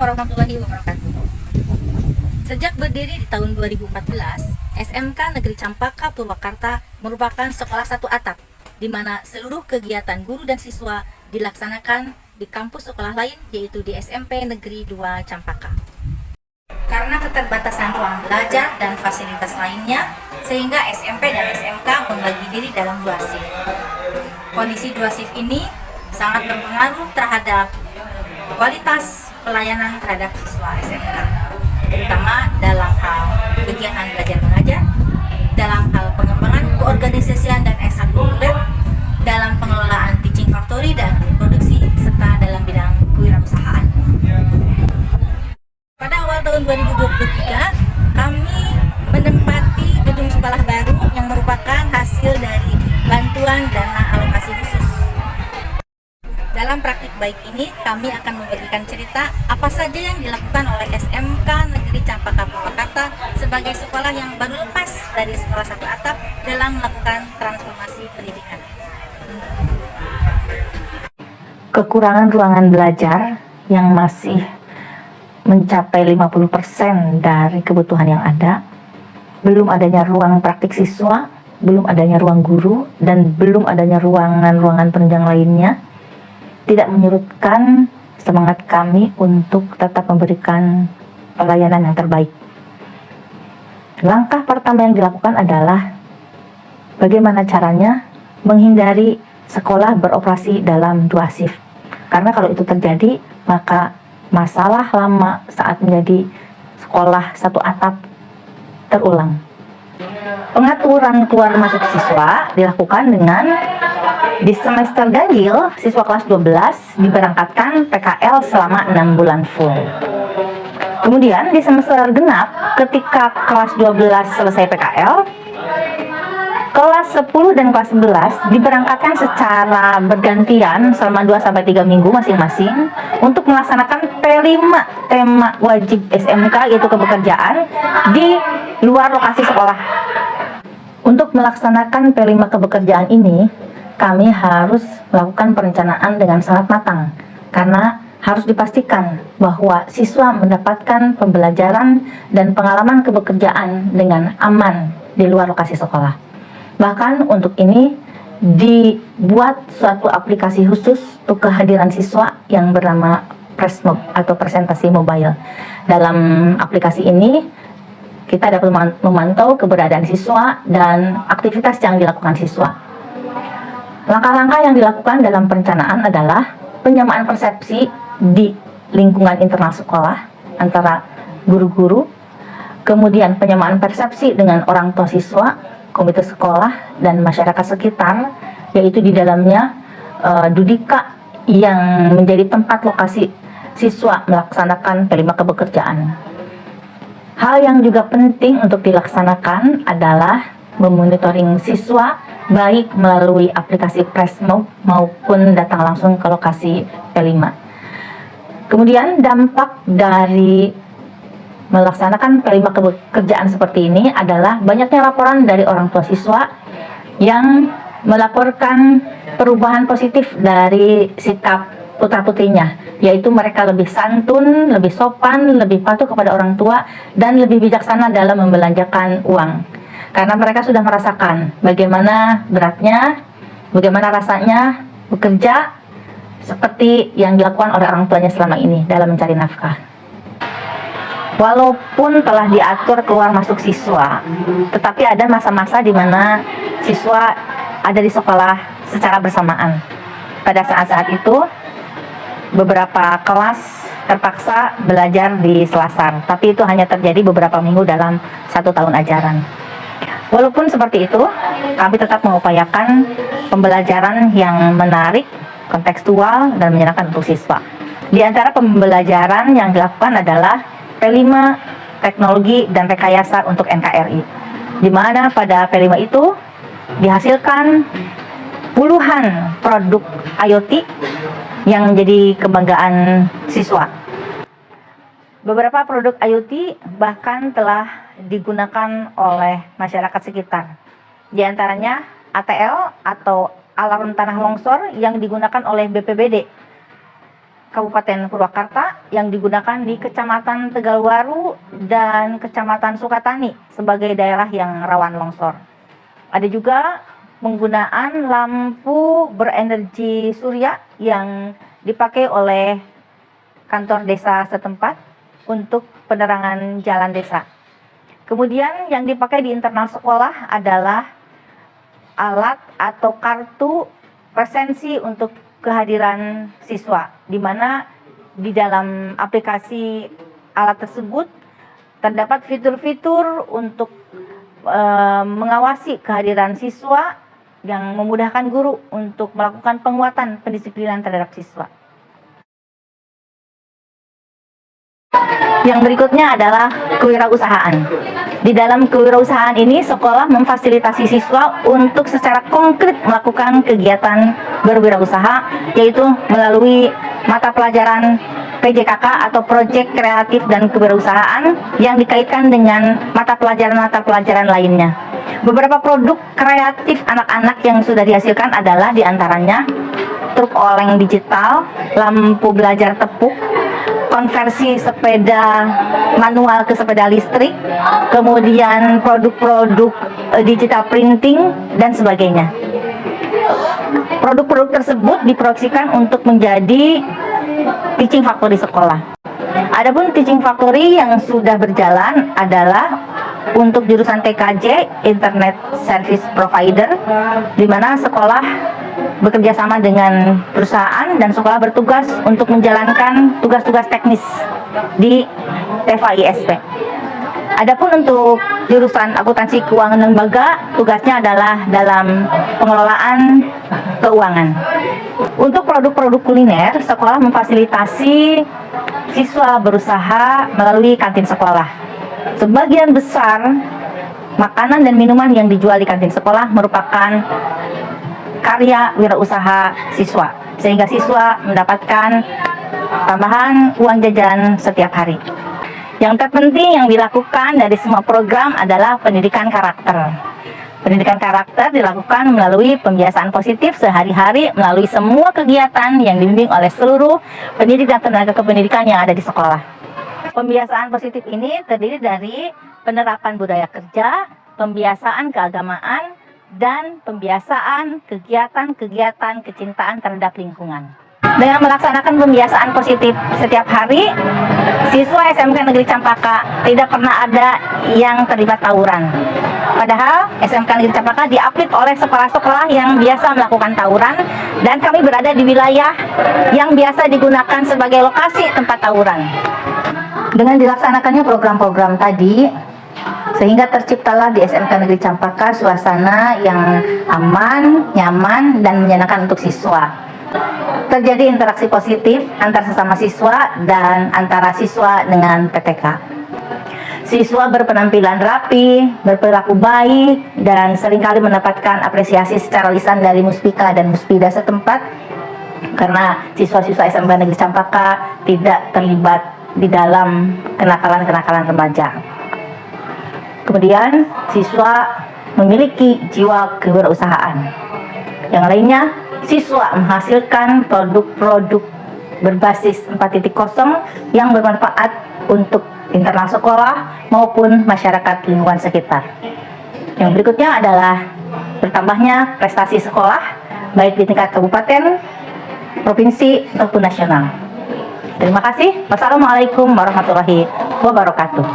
warahmatullahi wabarakatuh. Sejak berdiri di tahun 2014, SMK Negeri Campaka Purwakarta merupakan sekolah satu atap, di mana seluruh kegiatan guru dan siswa dilaksanakan di kampus sekolah lain, yaitu di SMP Negeri 2 Campaka. Karena keterbatasan ruang belajar dan fasilitas lainnya, sehingga SMP dan SMK membagi diri dalam dua shift. Kondisi dua shift ini sangat berpengaruh terhadap kualitas pelayanan terhadap siswa SMK, terutama dalam hal kegiatan belajar mengajar, dalam hal pengembangan keorganisasian dan ekstrakurikuler, dalam pengelolaan teaching factory dan produksi, serta dalam bidang kewirausahaan. Pada awal tahun 2023, kami menempati gedung sekolah baru yang merupakan hasil dari bantuan dana alokasi khusus. Dalam praktik baik ini, kami akan memberikan cerita apa saja yang dilakukan oleh SMK Negeri Campaka Purwakarta sebagai sekolah yang baru lepas dari sekolah satu atap dalam melakukan transformasi pendidikan. Kekurangan ruangan belajar yang masih mencapai 50% dari kebutuhan yang ada, belum adanya ruang praktik siswa, belum adanya ruang guru, dan belum adanya ruangan-ruangan penunjang lainnya, tidak menyurutkan semangat kami untuk tetap memberikan pelayanan yang terbaik. Langkah pertama yang dilakukan adalah bagaimana caranya menghindari sekolah beroperasi dalam dua shift. Karena kalau itu terjadi, maka masalah lama saat menjadi sekolah satu atap terulang. Pengaturan keluar masuk siswa dilakukan dengan di semester ganjil, siswa kelas 12 diberangkatkan PKL selama 6 bulan full. Kemudian di semester genap, ketika kelas 12 selesai PKL, kelas 10 dan kelas 11 diberangkatkan secara bergantian selama 2-3 minggu masing-masing untuk melaksanakan P5 tema wajib SMK, yaitu kepekerjaan, di luar lokasi sekolah. Untuk melaksanakan P5 kepekerjaan ini, kami harus melakukan perencanaan dengan sangat matang, karena harus dipastikan bahwa siswa mendapatkan pembelajaran dan pengalaman kepekerjaan dengan aman di luar lokasi sekolah. Bahkan untuk ini dibuat suatu aplikasi khusus untuk kehadiran siswa yang bernama Presmob atau presentasi mobile. Dalam aplikasi ini kita dapat memantau keberadaan siswa dan aktivitas yang dilakukan siswa. Langkah-langkah yang dilakukan dalam perencanaan adalah penyamaan persepsi di lingkungan internal sekolah antara guru-guru, kemudian penyamaan persepsi dengan orang tua siswa, komite sekolah, dan masyarakat sekitar, yaitu di dalamnya Dudika yang menjadi tempat lokasi siswa melaksanakan P5 kepekerjaan. Hal yang juga penting untuk dilaksanakan adalah memonitoring siswa baik melalui aplikasi Presmob maupun datang langsung ke lokasi P5. Kemudian dampak dari melaksanakan P5 kepekerjaan seperti ini adalah banyaknya laporan dari orang tua siswa yang melaporkan perubahan positif dari sikap putra-putrinya, yaitu mereka lebih santun, lebih sopan, lebih patuh kepada orang tua, dan lebih bijaksana dalam membelanjakan uang. Karena mereka sudah merasakan bagaimana beratnya, bagaimana rasanya bekerja seperti yang dilakukan oleh orang tuanya selama ini dalam mencari nafkah. Walaupun telah diatur keluar masuk siswa, tetapi ada masa-masa di mana siswa ada di sekolah secara bersamaan. Pada saat-saat itu, beberapa kelas terpaksa belajar di selasar, tapi itu hanya terjadi beberapa minggu dalam 1 tahun ajaran. Walaupun seperti itu, kami tetap mengupayakan pembelajaran yang menarik, kontekstual, dan menyenangkan untuk siswa. Di antara pembelajaran yang dilakukan adalah P5 teknologi dan rekayasa untuk NKRI, di mana pada P5 itu dihasilkan puluhan produk IoT yang menjadi kebanggaan siswa. Beberapa produk IoT bahkan telah digunakan oleh masyarakat sekitar. Di antaranya ATL atau alarm tanah longsor yang digunakan oleh BPBD. Kabupaten Purwakarta yang digunakan di Kecamatan Tegalwaru dan Kecamatan Sukatani sebagai daerah yang rawan longsor. Ada juga penggunaan lampu berenergi surya yang dipakai oleh kantor desa setempat untuk penerangan jalan desa. Kemudian yang dipakai di internal sekolah adalah alat atau kartu presensi untuk kehadiran siswa, di mana di dalam aplikasi alat tersebut terdapat fitur-fitur untuk mengawasi kehadiran siswa yang memudahkan guru untuk melakukan penguatan pendisiplinan terhadap siswa. Yang berikutnya adalah kewirausahaan. Di dalam kewirausahaan ini, sekolah memfasilitasi siswa untuk secara konkret melakukan kegiatan berwirausaha, yaitu melalui mata pelajaran PJKK atau Proyek Kreatif dan Kewirausahaan yang dikaitkan dengan mata pelajaran lainnya. Beberapa produk kreatif anak-anak yang sudah dihasilkan adalah diantaranya truk oleng digital, lampu belajar tepuk, konversi sepeda manual ke sepeda listrik, kemudian produk-produk digital printing, dan sebagainya. Produk-produk tersebut diproyeksikan untuk menjadi teaching factory sekolah. Adapun teaching factory yang sudah berjalan adalah untuk jurusan TKJ, Internet Service Provider, di mana sekolah bekerja sama dengan perusahaan dan sekolah bertugas untuk menjalankan tugas-tugas teknis di FAISP. Adapun untuk jurusan akuntansi keuangan lembaga, tugasnya adalah dalam pengelolaan keuangan. Untuk produk-produk kuliner, sekolah memfasilitasi siswa berusaha melalui kantin sekolah. Sebagian besar makanan dan minuman yang dijual di kantin sekolah merupakan karya wirausaha siswa, sehingga siswa mendapatkan tambahan uang jajan setiap hari. Yang terpenting yang dilakukan dari semua program adalah pendidikan karakter. Pendidikan karakter dilakukan melalui pembiasaan positif sehari-hari melalui semua kegiatan yang dibimbing oleh seluruh pendidik dan tenaga kependidikan yang ada di sekolah. Pembiasaan positif ini terdiri dari penerapan budaya kerja, pembiasaan keagamaan, dan pembiasaan kegiatan-kegiatan kecintaan terhadap lingkungan. Dengan melaksanakan pembiasaan positif setiap hari, siswa SMK Negeri Campaka tidak pernah ada yang terlibat tawuran. Padahal SMK Negeri Campaka diapit oleh sekolah-sekolah yang biasa melakukan tawuran, dan kami berada di wilayah yang biasa digunakan sebagai lokasi tempat tawuran. Dengan dilaksanakannya program-program tadi, sehingga terciptalah di SMK Negeri Campaka suasana yang aman, nyaman, dan menyenangkan untuk siswa. Terjadi interaksi positif antar sesama siswa dan antara siswa dengan PTK. Siswa berpenampilan rapi, berperilaku baik, dan seringkali mendapatkan apresiasi secara lisan dari Muspika dan Muspida setempat karena siswa-siswa SMK Negeri Campaka tidak terlibat di dalam kenakalan-kenakalan remaja. Kemudian siswa memiliki jiwa kewirausahaan. Yang lainnya, siswa menghasilkan produk-produk berbasis 4.0 yang bermanfaat untuk internal sekolah maupun masyarakat lingkungan sekitar. Yang berikutnya adalah bertambahnya prestasi sekolah baik di tingkat kabupaten, provinsi maupun nasional. Terima kasih. Wassalamualaikum warahmatullahi wabarakatuh.